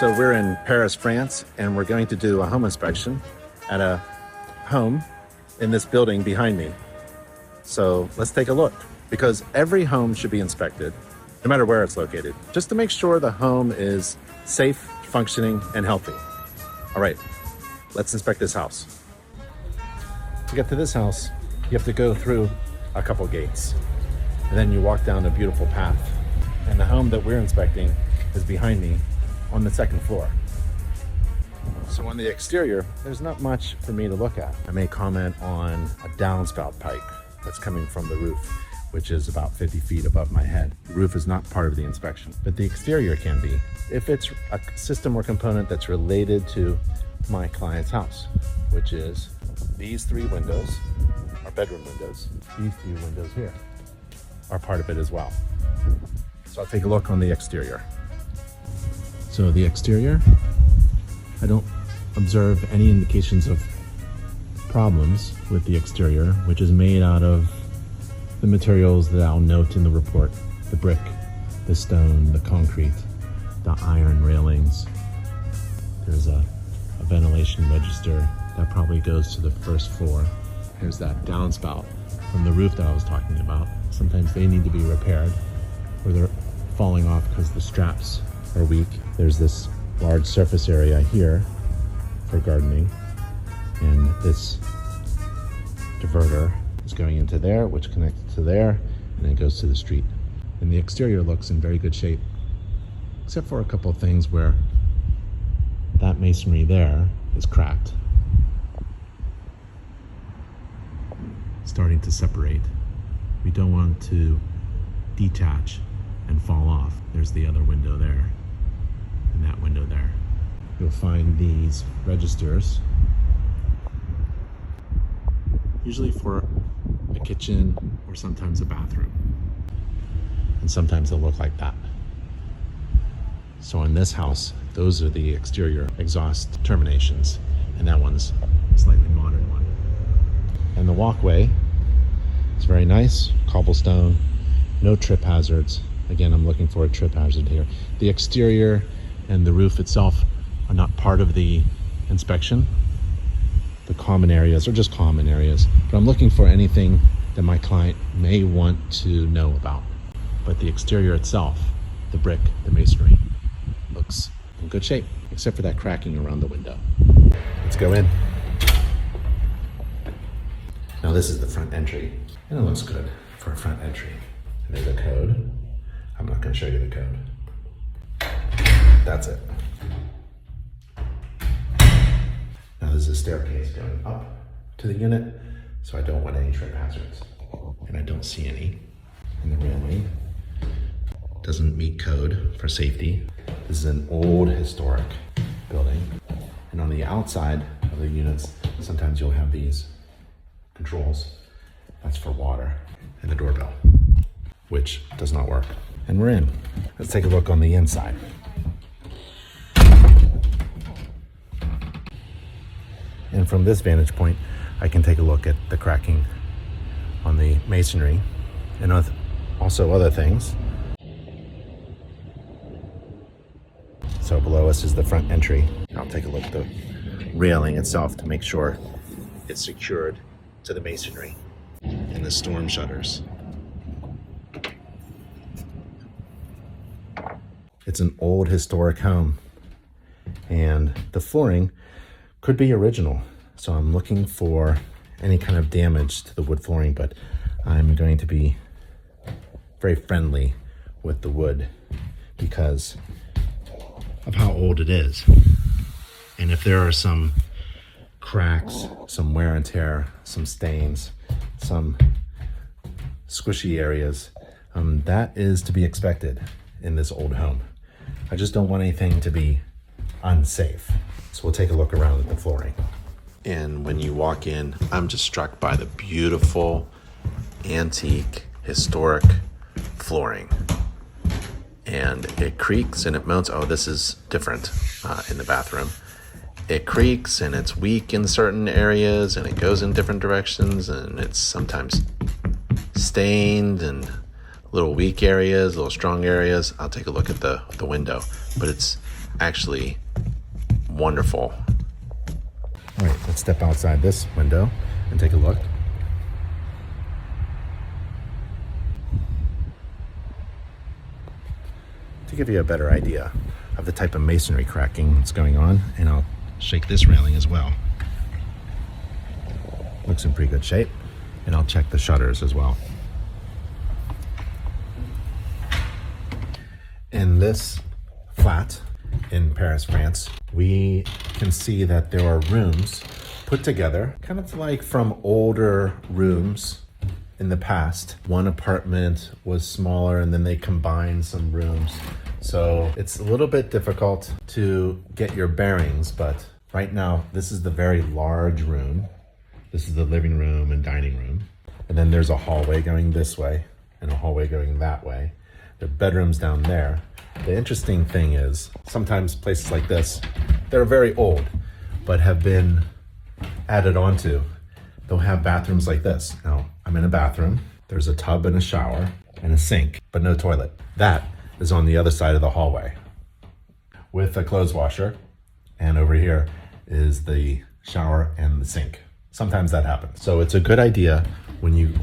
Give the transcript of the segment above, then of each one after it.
So we're in Paris, France, and we're going to do a home inspection at a home in this building behind me. So let's take a look, because every home should be inspected, no matter where it's located, just to make sure the home is safe, functioning, and healthy. All right, let's inspect this house. To get to this house, you have to go through a couple gates, and then you walk down a beautiful path. And the home that we're inspecting is behind me on the second floor. So on the exterior, there's not much for me to look at. I may comment on a downspout pipe that's coming from the roof, which is about 50 feet above my head. The roof is not part of the inspection, but the exterior can be, if it's a system or component that's related to my client's house, which is these three windows are bedroom windows. These few windows here are part of it as well. So I'll take a look on the exterior. So the exterior, I don't observe any indications of problems with the exterior, which is made out of the materials that I'll note in the report: the brick, the stone, the concrete, the iron railings. There's a ventilation register that probably goes to the first floor. There's that downspout from the roof that I was talking about. Sometimes they need to be repaired, or they're falling off because the straps are weak. There's this large surface area here for gardening, and this diverter is going into there, which connects to there, and then goes to the street. And the exterior looks in very good shape, except for a couple of things where that masonry there is cracked, starting to separate. We don't want to detach and fall off. There's the other window there, and that window there. You'll find these registers, usually for a kitchen or sometimes a bathroom. And sometimes they'll look like that. So in this house, those are the exterior exhaust terminations, and that one's a slightly modern one. And the walkway is very nice, cobblestone, no trip hazards. Again, I'm looking for a trip hazard here. The exterior and the roof itself are not part of the inspection. The common areas are just common areas, but I'm looking for anything that my client may want to know about. But the exterior itself, the brick, the masonry, looks in good shape, except for that cracking around the window. Let's go in. Now this is the front entry, and it looks good for a front entry. And there's a code. I'm not going to show you the code. That's it. Now there's a staircase going up to the unit, so I don't want any trip hazards. And I don't see any. And the railing doesn't meet code for safety. This is an old historic building. And on the outside of the units, sometimes you'll have these controls. That's for water, and the doorbell, which does not work. And we're in. Let's take a look on the inside. And from this vantage point, I can take a look at the cracking on the masonry and also other things. So below us is the front entry. I'll take a look at the railing itself to make sure it's secured to the masonry and the storm shutters. It's an old historic home, and the flooring could be original. So I'm looking for any kind of damage to the wood flooring, but I'm going to be very friendly with the wood because of how old it is. And if there are some cracks, some wear and tear, some stains, some squishy areas, that is to be expected in this old home. I just don't want anything to be unsafe. So we'll take a look around at the flooring. And when you walk in, I'm just struck by the beautiful, antique, historic flooring. And it creaks and it moans. Oh, this is different in the bathroom. It creaks and it's weak in certain areas and it goes in different directions, and it's sometimes stained and little weak areas, little strong areas, I'll take a look at the window. But it's actually wonderful. All right, let's step outside this window and take a look. To give you a better idea of the type of masonry cracking that's going on, and I'll shake this railing as well. Looks in pretty good shape, and I'll check the shutters as well. In this flat in Paris, France, we can see that there are rooms put together, kind of like from older rooms in the past. One apartment was smaller and then they combined some rooms. So it's a little bit difficult to get your bearings, but right now, this is the very large room. This is the living room and dining room. And then there's a hallway going this way and a hallway going that way. There are bedrooms down there. The interesting thing is sometimes places like this, they're very old, but have been added onto. They'll have bathrooms like this. Now, I'm in a bathroom. There's a tub and a shower and a sink, but no toilet. That is on the other side of the hallway with a clothes washer. And over here is the shower and the sink. Sometimes that happens. So it's a good idea when you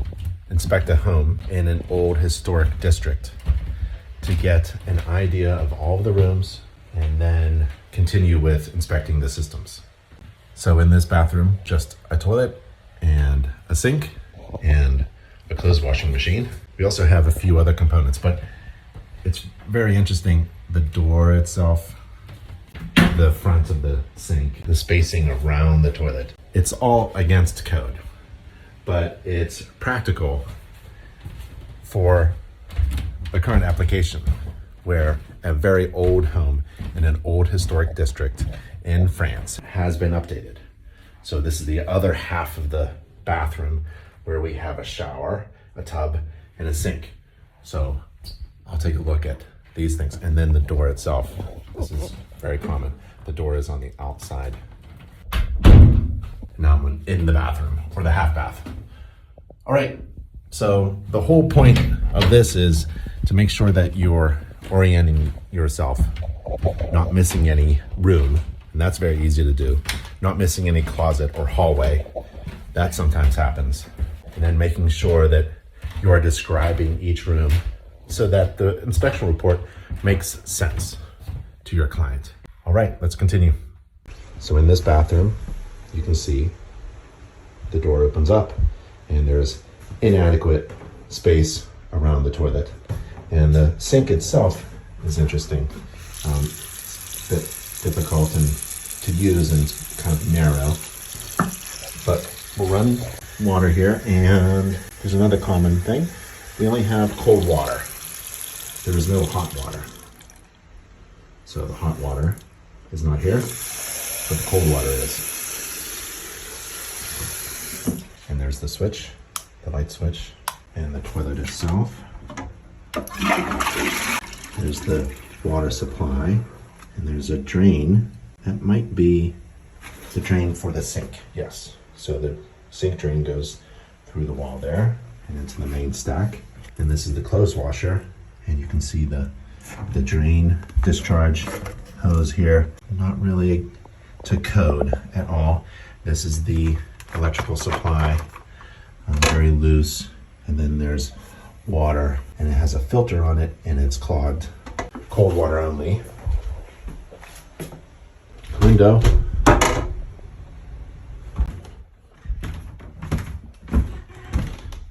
inspect a home in an old historic district to get an idea of all of the rooms and then continue with inspecting the systems. So in this bathroom, just a toilet and a sink and a clothes washing machine. We also have a few other components, but it's very interesting. The door itself, the front of the sink, the spacing around the toilet. It's all against code, but it's practical for the current application where a very old home in an old historic district in France has been updated. So this is the other half of the bathroom where we have a shower, a tub, and a sink. So I'll take a look at these things. And then the door itself, this is very common. The door is on the outside. Now I'm in the bathroom, or the half bath. All right, so the whole point of this is to make sure that you're orienting yourself, not missing any room, and that's very easy to do. Not missing any closet or hallway, that sometimes happens. And then making sure that you are describing each room so that the inspection report makes sense to your client. All right, let's continue. So in this bathroom, you can see the door opens up and there's inadequate space around the toilet. And the sink itself is interesting. It's a bit difficult and to use and kind of narrow. But we'll run water here, and there's another common thing. We only have cold water. There is no hot water. So the hot water is not here, but the cold water is. And there's the switch, the light switch, and the toilet itself. There's the water supply, and there's a drain. That might be the drain for the sink, yes. So the sink drain goes through the wall there and into the main stack. And this is the clothes washer, and you can see the drain discharge hose here. Not really to code at all. This is the electrical supply, very loose. And then there's water, and it has a filter on it, and it's clogged. Cold water only. Window.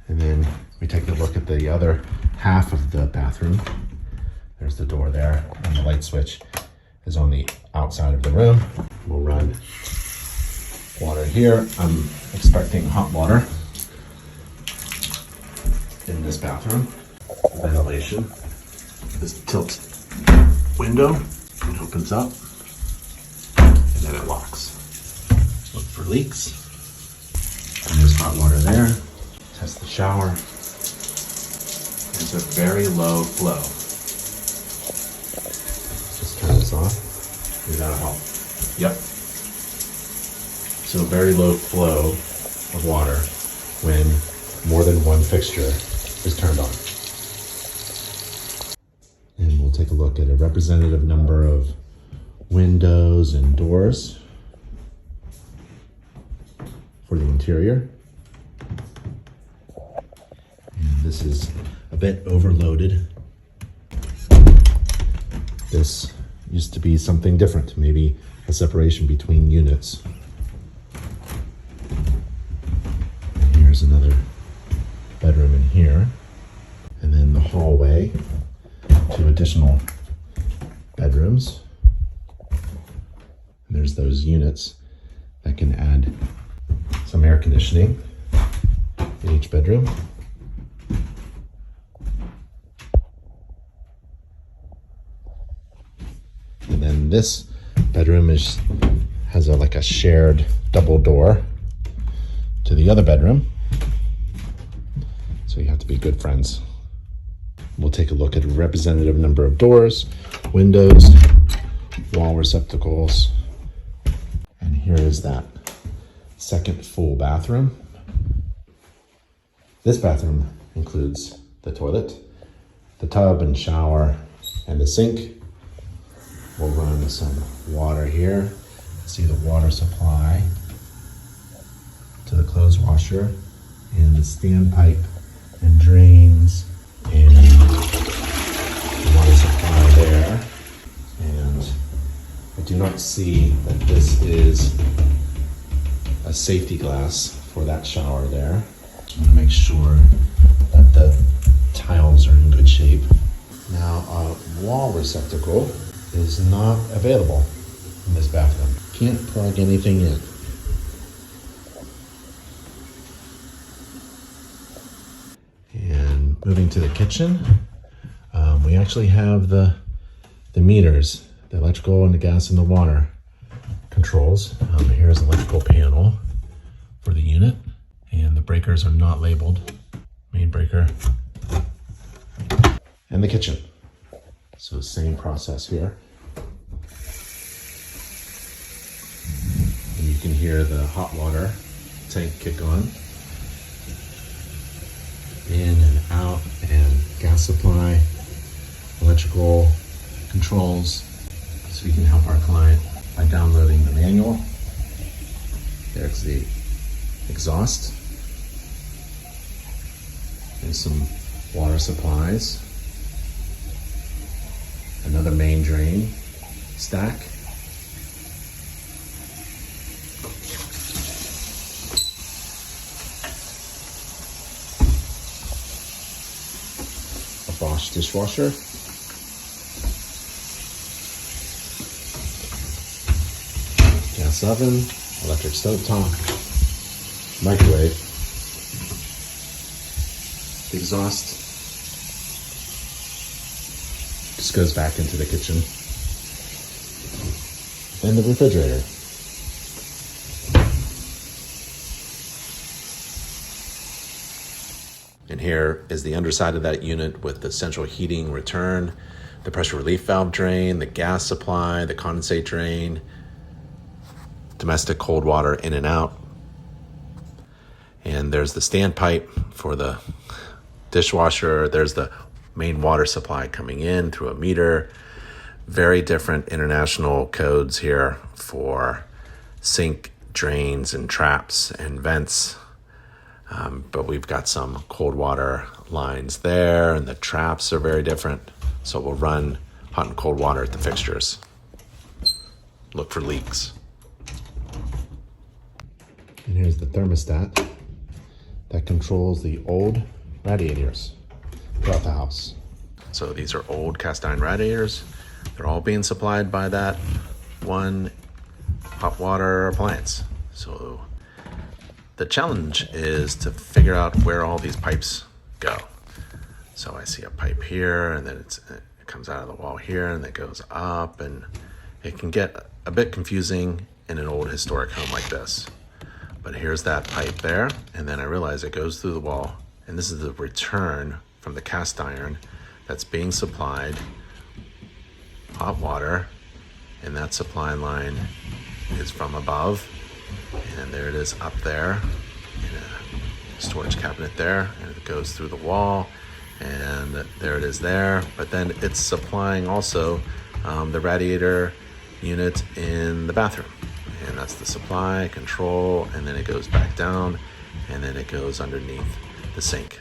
And then we take a look at the other half of the bathroom. There's the door there, and the light switch is on the outside of the room. We'll run water here. I'm expecting hot water in this bathroom. Ventilation. This tilt window, it opens up and then it locks. Look for leaks. And there's hot water there. Test the shower. There's a very low flow. Just turn this off. Maybe that'll help. Yep. So very low flow of water when more than one fixture is turned on. take a look at a representative number of windows and doors for the interior. And this is a bit overloaded. This used to be something different, maybe a separation between units. And here's another bedroom in here. And then the hallway, 2 additional bedrooms. And there's those units that can add some air conditioning in each bedroom. And then this bedroom has like a shared double door to the other bedroom. So you have to be good friends. We'll take a look at a representative number of doors, windows, wall receptacles. And here is that second full bathroom. This bathroom includes the toilet, the tub and shower, and the sink. We'll run some water here. See the water supply to the clothes washer and the standpipe and drains and the water supply there. And I do not see that this is a safety glass for that shower there. I'm gonna make sure that the tiles are in good shape. Now, a wall receptacle is not available in this bathroom. Can't plug anything in. And moving to the kitchen, we actually have the meters, the electrical and the gas and the water controls. Here's the electrical panel for the unit, and the breakers are not labeled. Main breaker and the kitchen. So same process here. And you can hear the hot water tank kick on. In and out, and gas supply, electrical controls. So we can help our client by downloading the manual. There's the exhaust. And some water supplies. Another main drain stack. A Bosch dishwasher. Gas oven, electric stovetop, microwave, the exhaust. Just goes back into the kitchen. And the refrigerator. And here is the underside of that unit with the central heating return, the pressure relief valve drain, the gas supply, the condensate drain, domestic cold water in and out. And there's the standpipe for the dishwasher. There's the main water supply coming in through a meter. Very different international codes here for sink drains and traps and vents. But we've got some cold water lines there, and the traps are very different. So we'll run hot and cold water at the fixtures. Look for leaks. And here's the thermostat that controls the old radiators throughout the house. So these are old cast iron radiators. They're all being supplied by that one hot water appliance. So the challenge is to figure out where all these pipes go. So I see a pipe here, and then it comes out of the wall here, and it goes up, and it can get a bit confusing in an old historic home like this. But here's that pipe there, and then I realize it goes through the wall, and this is the return from the cast iron that's being supplied hot water, and that supply line is from above, and there it is up there in a storage cabinet there, and it goes through the wall, and there it is there. But then it's supplying also the radiator unit in the bathroom, and that's the supply, control, and then it goes back down, and then it goes underneath the sink.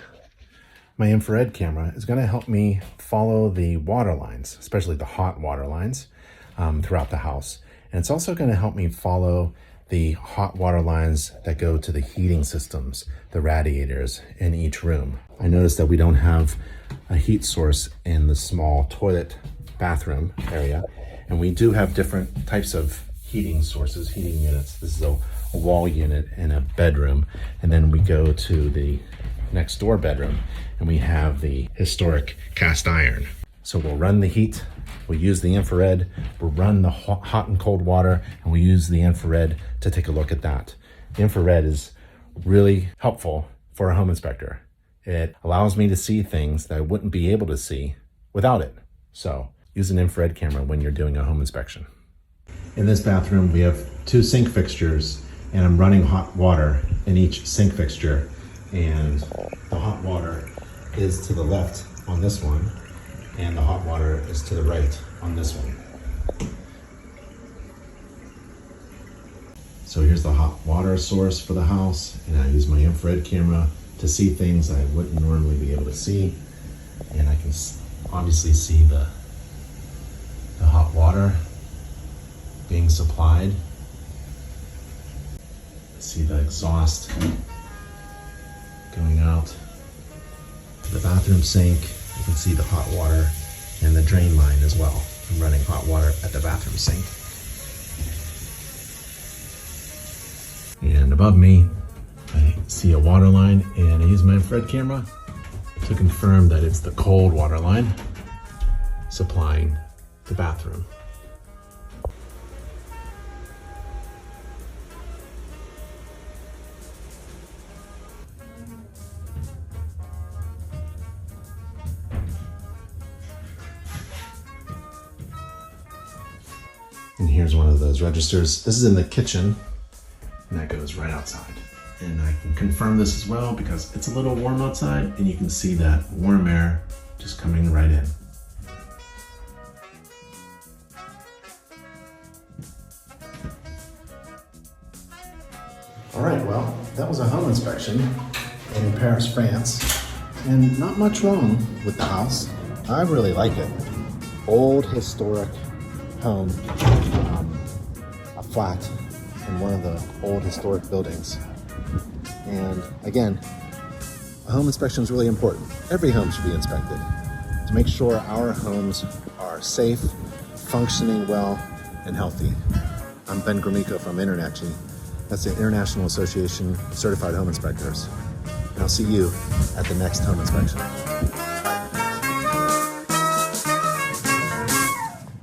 My infrared camera is going to help me follow the water lines, especially the hot water lines, throughout the house. And it's also going to help me follow the hot water lines that go to the heating systems, the radiators in each room. I noticed that we don't have a heat source in the small toilet bathroom area, and we do have different types of heating sources, heating units. This is a wall unit in a bedroom, and then we go to the next door bedroom and we have the historic cast iron. So we'll run the heat, we'll use the infrared, we'll run the hot and cold water, and we use the infrared to take a look at that. The infrared is really helpful for a home inspector. It allows me to see things that I wouldn't be able to see without it. So use an infrared camera when you're doing a home inspection. In this bathroom, we have 2 sink fixtures, and I'm running hot water in each sink fixture. And the hot water is to the left on this one, and the hot water is to the right on this one. So here's the hot water source for the house, and I use my infrared camera to see things I wouldn't normally be able to see. And I can obviously see the hot water being supplied. See the exhaust going out to the bathroom sink. You can see the hot water and the drain line as well. I'm running hot water at the bathroom sink. And above me, I see a water line, and I use my infrared camera to confirm that it's the cold water line supplying the bathroom. And here's one of those registers. This is in the kitchen, and that goes right outside. And I can confirm this as well because it's a little warm outside, and you can see that warm air just coming right in. All right, well, that was a home inspection in Paris, France, and not much wrong with the house. I really like it. Old, historic home, a flat in one of the old historic buildings. And again, a home inspection is really important. Every home should be inspected to make sure our homes are safe, functioning well, and healthy. I'm Ben Gromiko from InterNACHI. That's the International Association of Certified Home Inspectors. And I'll see you at the next home inspection.